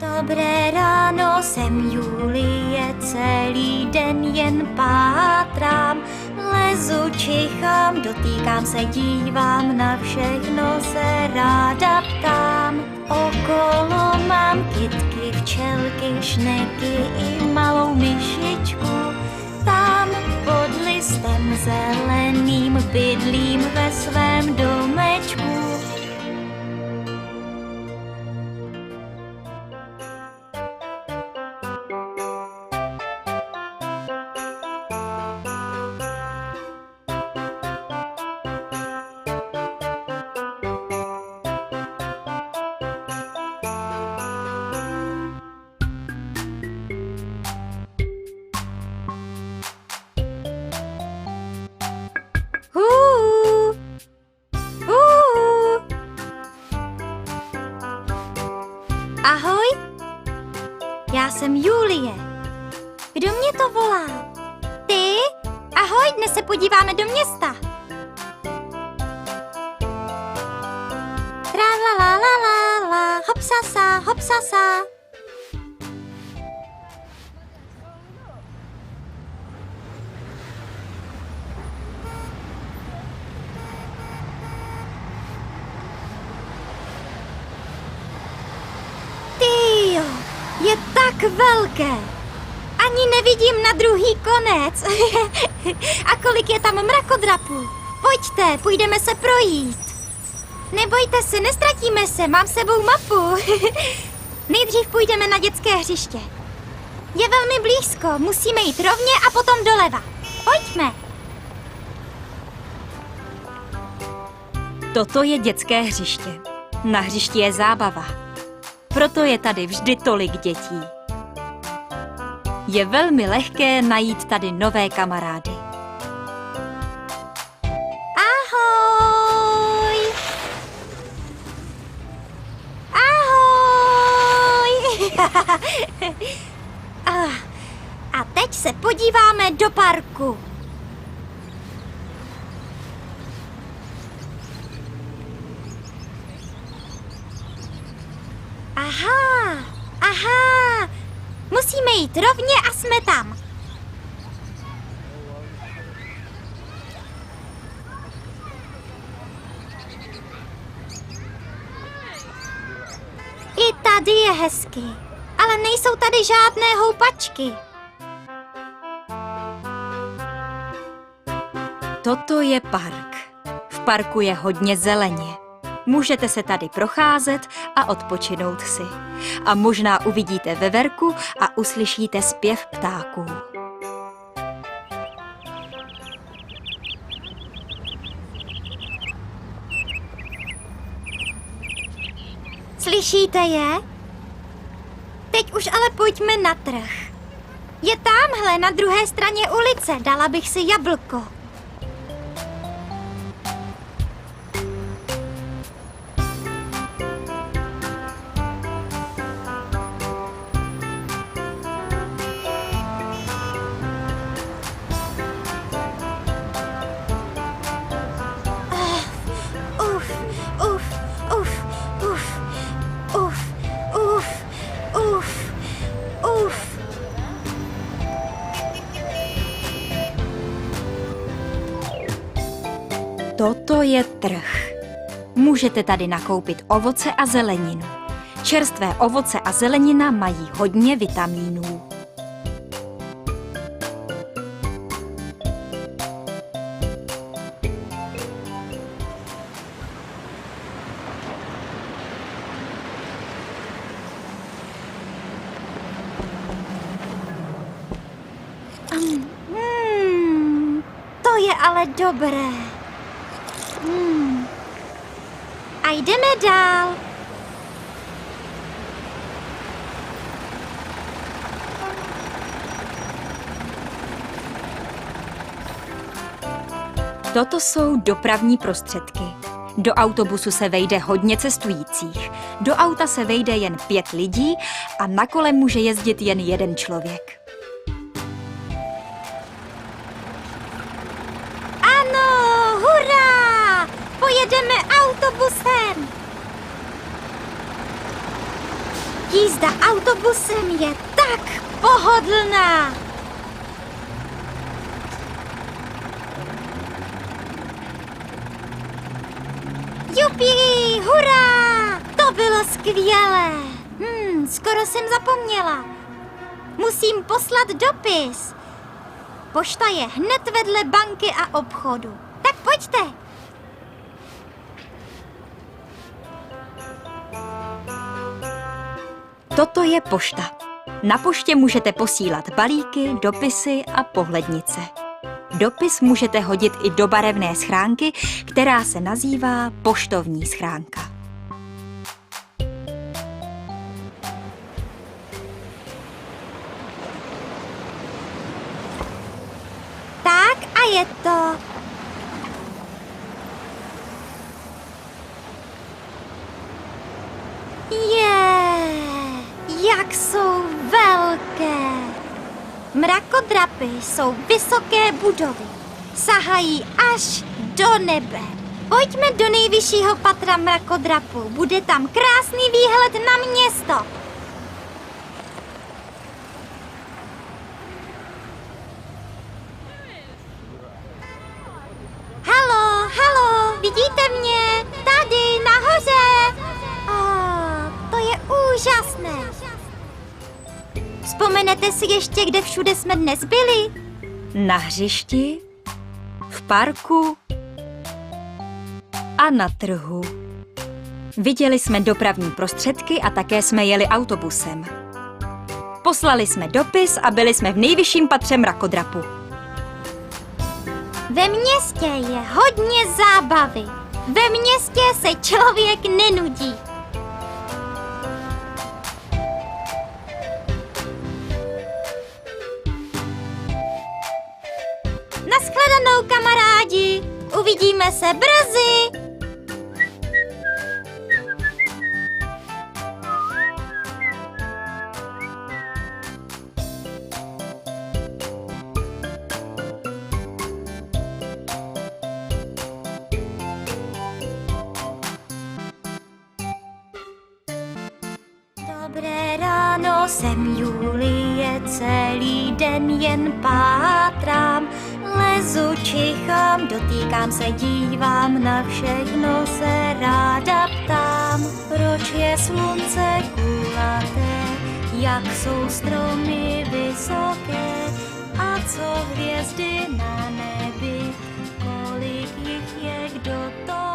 Dobré ráno, jsem Julie, celý den jen pátrám. Lezu, čichám, dotýkám se, dívám, na všechno se ráda ptám. Okolo mám kytky, včelky, šneky i malou myšičku. Tam pod listem zeleným bydlím ve svém domečku. Ahoj, já jsem Julie. Kdo mě to volá? Ty? Ahoj, dnes se podíváme do města. Tra-la-la-la-la-la, hopsasa, hopsasa. Je tak velké. Ani nevidím na druhý konec. A kolik je tam mrakodrapů. Pojďte, půjdeme se projít. Nebojte se, nestratíme se, mám s sebou mapu. Nejdřív půjdeme na dětské hřiště. Je velmi blízko, musíme jít rovně a potom doleva. Pojďme. Toto je dětské hřiště. Na hřišti je zábava. Proto je tady vždy tolik dětí. Je velmi lehké najít tady nové kamarády. Ahoj! Ahoj! A teď se podíváme do parku. Aha, musíme jít rovně a jsme tam. I tady je hezky, ale nejsou tady žádné houpačky. Toto je park. V parku je hodně zeleně. Můžete se tady procházet a odpočinout si. A možná uvidíte veverku a uslyšíte zpěv ptáků. Slyšíte je? Teď už ale pojďme na trh. Je támhle na druhé straně ulice, dala bych si jablko. Toto je trh. Můžete tady nakoupit ovoce a zeleninu. Čerstvé ovoce a zelenina mají hodně vitamínů. To je ale dobré. A jdeme dál. Toto jsou dopravní prostředky. Do autobusu se vejde hodně cestujících. Do auta se vejde jen 5 lidí a na kole může jezdit jen 1 člověk. Ano, hurá! Pojedeme autobusem. Jízda autobusem je tak pohodlná. Jupi, hurá! To bylo skvělé. Skoro jsem zapomněla. Musím poslat dopis. Pošta je hned vedle banky a obchodu. Tak pojďte. Toto je pošta. Na poště můžete posílat balíky, dopisy a pohlednice. Dopis můžete hodit i do barevné schránky, která se nazývá poštovní schránka. Tak a je to. Jak jsou velké. Mrakodrapy jsou vysoké budovy. Sahají až do nebe. Pojďme do nejvyššího patra mrakodrapu. Bude tam krásný výhled na město. Halo, vidíte mě? Tady, nahoře. To je úžasné. Vzpomenete si ještě, kde všude jsme dnes byli? Na hřišti, v parku a na trhu. Viděli jsme dopravní prostředky a také jsme jeli autobusem. Poslali jsme dopis a byli jsme v nejvyšším patře mrakodrapu. Ve městě je hodně zábavy. Ve městě se člověk nenudí. Naschledanou, kamarádi! Uvidíme se brzy! Dobré ráno, jsem Julie, celý den jen pátrám. Lezu, čichám, dotýkám se, dívám, na všechno se ráda ptám. Proč je slunce kulaté, jak jsou stromy vysoké a co hvězdy na nebi, kolik jich je, kdo to